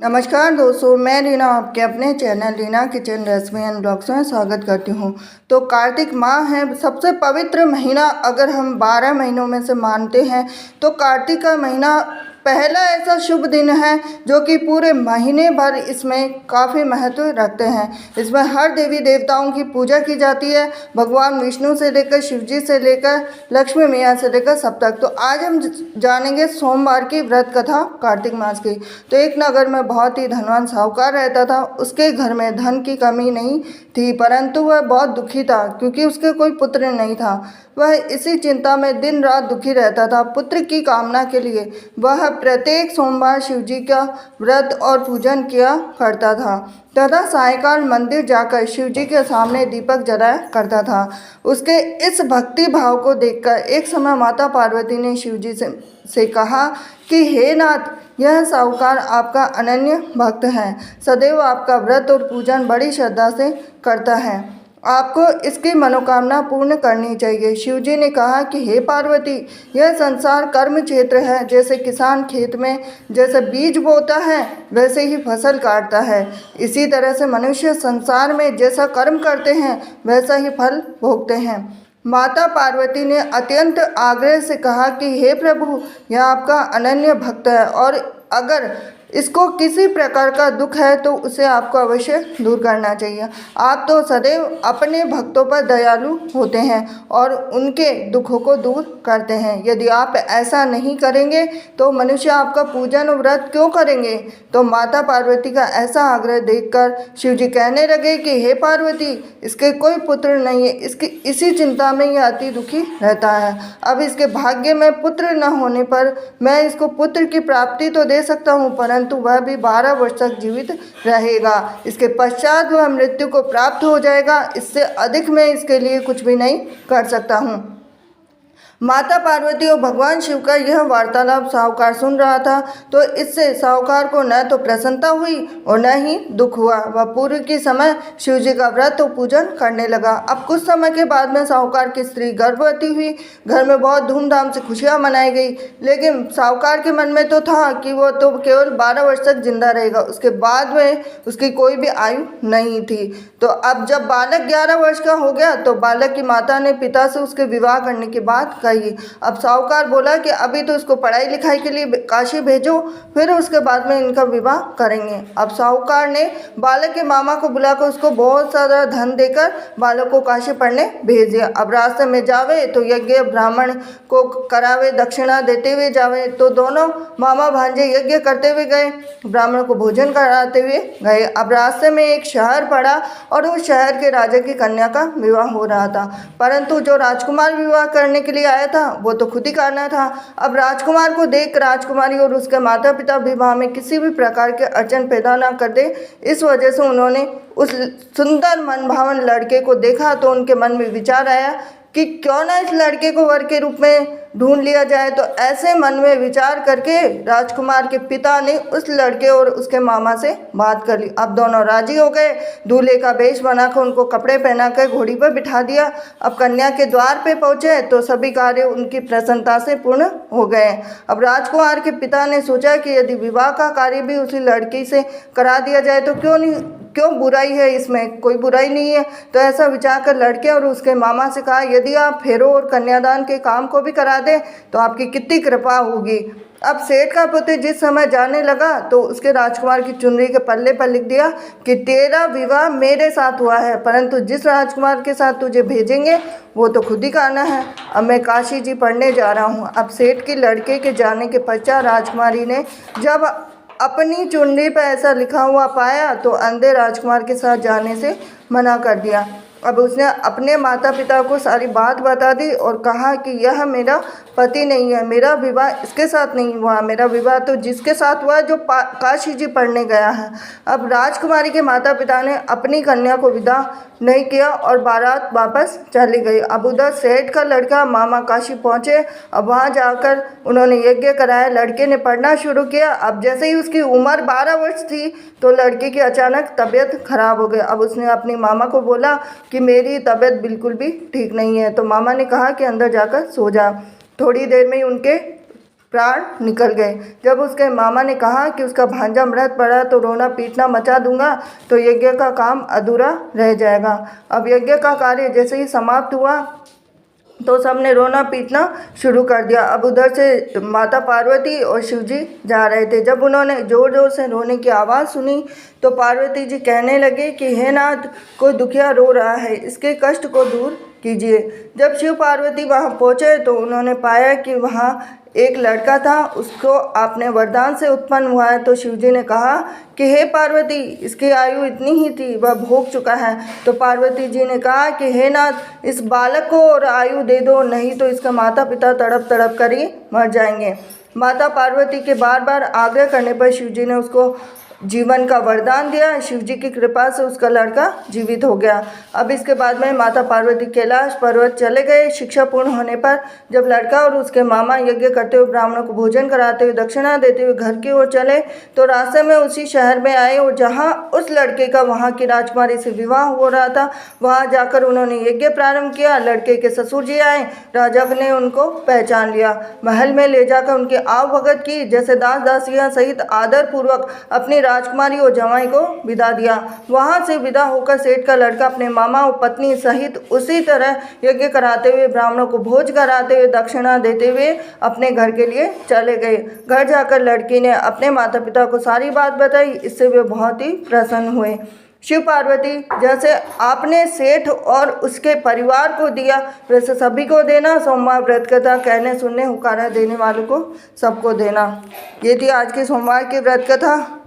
नमस्कार दोस्तों, मैं रीना आपके अपने channel Reena kitchen recipe and blogs में स्वागत करती हूँ। तो कार्तिक माह है, सबसे पवित्र महीना अगर हम 12 महीनों में से मानते हैं तो कार्तिक का महीना पहला ऐसा शुभ दिन है जो कि पूरे महीने भर इसमें काफ़ी महत्व रखते हैं। इसमें हर देवी देवताओं की पूजा की जाती है, भगवान विष्णु से लेकर शिव जी से लेकर लक्ष्मी मैया से लेकर सब तक। तो आज हम जानेंगे सोमवार की व्रत कथा कार्तिक मास की। तो एक नगर में बहुत ही धनवान साहूकार रहता था। उसके घर में धन की कमी नहीं थी, परंतु वह बहुत दुखी था क्योंकि उसके कोई पुत्र नहीं था। वह इसी चिंता में दिन रात दुखी रहता था। पुत्र की कामना के लिए वह प्रत्येक सोमवार शिव जी का व्रत और पूजन किया करता था तथा सायंकाल मंदिर जाकर शिव जी के सामने दीपक जलाया करता था। उसके इस भक्ति भाव को देखकर एक समय माता पार्वती ने शिव जी से कहा कि हे नाथ, यह साहूकार आपका अनन्य भक्त है, सदैव आपका व्रत और पूजन बड़ी श्रद्धा से करता है, आपको इसकी मनोकामना पूर्ण करनी चाहिए। शिवजी ने कहा कि हे पार्वती, यह संसार कर्म क्षेत्र है। जैसे किसान खेत में जैसे बीज बोता है वैसे ही फसल काटता है, इसी तरह से मनुष्य संसार में जैसा कर्म करते हैं वैसा ही फल भोगते हैं। माता पार्वती ने अत्यंत आग्रह से कहा कि हे प्रभु, यह आपका अनन्य भक्त है और अगर इसको किसी प्रकार का दुख है तो उसे आपको अवश्य दूर करना चाहिए। आप तो सदैव अपने भक्तों पर दयालु होते हैं और उनके दुखों को दूर करते हैं। यदि आप ऐसा नहीं करेंगे तो मनुष्य आपका पूजन और व्रत क्यों करेंगे। तो माता पार्वती का ऐसा आग्रह देखकर शिवजी कहने लगे कि हे पार्वती, इसके कोई पुत्र नहीं है, इसकी इसी चिंता में यह अति दुखी रहता है। अब इसके भाग्य में पुत्र न होने पर मैं इसको पुत्र की प्राप्ति तो दे सकता हूँ, परंतु वह भी 12 वर्ष तक जीवित रहेगा। इसके पश्चात वह मृत्यु को प्राप्त हो जाएगा। इससे अधिक मैं इसके लिए कुछ भी नहीं कर सकता हूँ। माता पार्वती और भगवान शिव का यह वार्तालाप साहूकार सुन रहा था, तो इससे साहूकार को न तो प्रसन्नता हुई और न ही दुख हुआ। वह पूर्व के समय शिव जी का व्रत और पूजन करने लगा। अब कुछ समय के बाद में साहूकार की स्त्री गर्भवती हुई। घर में बहुत धूमधाम से खुशियाँ मनाई गई, लेकिन साहूकार के मन में तो था कि वो तो केवल 12 वर्ष तक जिंदा रहेगा, उसके बाद में उसकी कोई भी आयु नहीं थी। तो अब जब बालक 11 वर्ष का हो गया तो बालक की माता ने पिता से उसके विवाह करने की बात कही। अब साहूकार बोला कि अभी तो इसको पढ़ाई लिखाई के लिए काशी भेजो, फिर उसके बाद में इनका विवाह करेंगे। अब साहूकार ने बालक के मामा को बुलाकर उसको बहुत सारा धन देकर बालक को काशी पढ़ने भेज दिया। अब रास्ते में जावे तो यज्ञ ब्राह्मण को करावे, दक्षिणा देते हुए जावे। तो दोनों मामा भांजे यज्ञ करते हुए गए, ब्राह्मण को भोजन कराते हुए गए। अब रास्ते में एक शहर पड़ा और उस शहर के राजा की कन्या का विवाह हो रहा था, परंतु जो राजकुमार विवाह करने के लिए आया था वो तो खुद ही करना था। अब राजकुमार को देख राजकुमारी और उसके माता पिता विवाह में किसी भी प्रकार के अड़चन पैदा ना कर दे, इस वजह से उन्होंने उस सुंदर मनभावन लड़के को देखा तो उनके मन में विचार आया कि क्यों ना इस लड़के को वर के रूप में ढूंढ लिया जाए। तो ऐसे मन में विचार करके राजकुमार के पिता ने उस लड़के और उसके मामा से बात कर ली। अब दोनों राजी हो गए। दूल्हे का वेश बनाकर उनको कपड़े पहनाकर घोड़ी पर बिठा दिया। अब कन्या के द्वार पे पहुंचे तो सभी कार्य उनकी प्रसन्नता से पूर्ण हो गए। अब राजकुमार के पिता ने सोचा कि यदि विवाह का कार्य भी उसी लड़की से करा दिया जाए तो क्यों बुराई है, इसमें कोई बुराई नहीं है। तो ऐसा विचार कर लड़के और उसके मामा से कहा, यदि आप फेरों और कन्यादान के काम को भी करा दें तो आपकी कितनी कृपा होगी। अब सेठ का पुत्र जिस समय जाने लगा तो उसके राजकुमार की चुनरी के पल्ले पर लिख दिया कि तेरा विवाह मेरे साथ हुआ है, परंतु जिस राजकुमार के साथ तुझे भेजेंगे वो तो खुद ही करना है। अब मैं काशी जी पढ़ने जा रहा हूँ। अब सेठ के लड़के के जाने के पश्चात राजकुमारी ने जब अपनी चुनरी पर ऐसा लिखा हुआ पाया तो अंधे राजकुमार के साथ जाने से मना कर दिया। अब उसने अपने माता पिता को सारी बात बता दी और कहा कि यह मेरा पति नहीं है, मेरा विवाह इसके साथ नहीं हुआ, मेरा विवाह तो जिसके साथ हुआ जो काशी जी पढ़ने गया है। अब राजकुमारी के माता पिता ने अपनी कन्या को विदा नहीं किया और बारात वापस चली गई। अब उधर सेठ का लड़का मामा काशी पहुँचे। अब वहाँ जाकर उन्होंने यज्ञ कराया, लड़के ने पढ़ना शुरू किया। अब जैसे ही उसकी उम्र 12 वर्ष थी तो लड़के की अचानक तबीयत खराब हो गई। अब उसने अपनी मामा को बोला कि मेरी तबीयत बिल्कुल भी ठीक नहीं है। तो मामा ने कहा कि अंदर जाकर सो जा। थोड़ी देर में ही उनके प्राण निकल गए। जब उसके मामा ने कहा कि उसका भांजा मृत पड़ा तो रोना पीटना मचा दूंगा तो यज्ञ का काम अधूरा रह जाएगा। अब यज्ञ का कार्य जैसे ही समाप्त हुआ तो सबने रोना पीटना शुरू कर दिया। अब उधर से माता पार्वती और शिव जी जा रहे थे। जब उन्होंने ज़ोर ज़ोर से रोने की आवाज़ सुनी तो पार्वती जी कहने लगे कि हे नाथ, कोई दुखिया रो रहा है, इसके कष्ट को दूर कीजिए। जब शिव पार्वती वहाँ पहुँचे तो उन्होंने पाया कि वहाँ एक लड़का था, उसको आपने वरदान से उत्पन्न हुआ है। तो शिव जी ने कहा कि हे पार्वती, इसकी आयु इतनी ही थी, वह भोग चुका है। तो पार्वती जी ने कहा कि हे नाथ, इस बालक को और आयु दे दो, नहीं तो इसका माता पिता तड़प तड़प कर ही मर जाएंगे। माता पार्वती के बार बार आग्रह करने पर शिव जी ने उसको जीवन का वरदान दिया। शिव जी की कृपा से उसका लड़का जीवित हो गया। अब इसके बाद में माता पार्वती कैलाश पर्वत चले गए। शिक्षा पूर्ण होने पर जब लड़का और उसके मामा यज्ञ करते हुए ब्राह्मणों को भोजन कराते हुए दक्षिणा देते हुए घर की ओर चले तो रास्ते में उसी शहर में आए और जहाँ उस लड़के का वहाँ की राजकुमारी से विवाह हो रहा था, वहाँ जाकर उन्होंने यज्ञ प्रारंभ किया। लड़के के ससुर जी आए, राजा ने उनको पहचान लिया, महल में ले जाकर उनकी आव भगत की, जैसे दास दासियाँ सहित आदर पूर्वक अपनी राजकुमारी और जवाई को विदा दिया। वहां से विदा होकर सेठ का लड़का अपने मामा और पत्नी सहित उसी तरह यज्ञ कराते हुए ब्राह्मणों को भोज कराते हुए दक्षिणा देते हुए अपने घर के लिए चले गए। घर जाकर लड़की ने अपने माता पिता को सारी बात बताई। इससे वे बहुत ही प्रसन्न हुए। शिव पार्वती, जैसे आपने सेठ और उसके परिवार को दिया वैसे सभी को देना। सोमवार व्रत कथा कहने सुनने हुकारा देने वालों को सबको देना। ये थी आज की सोमवार की व्रत कथा।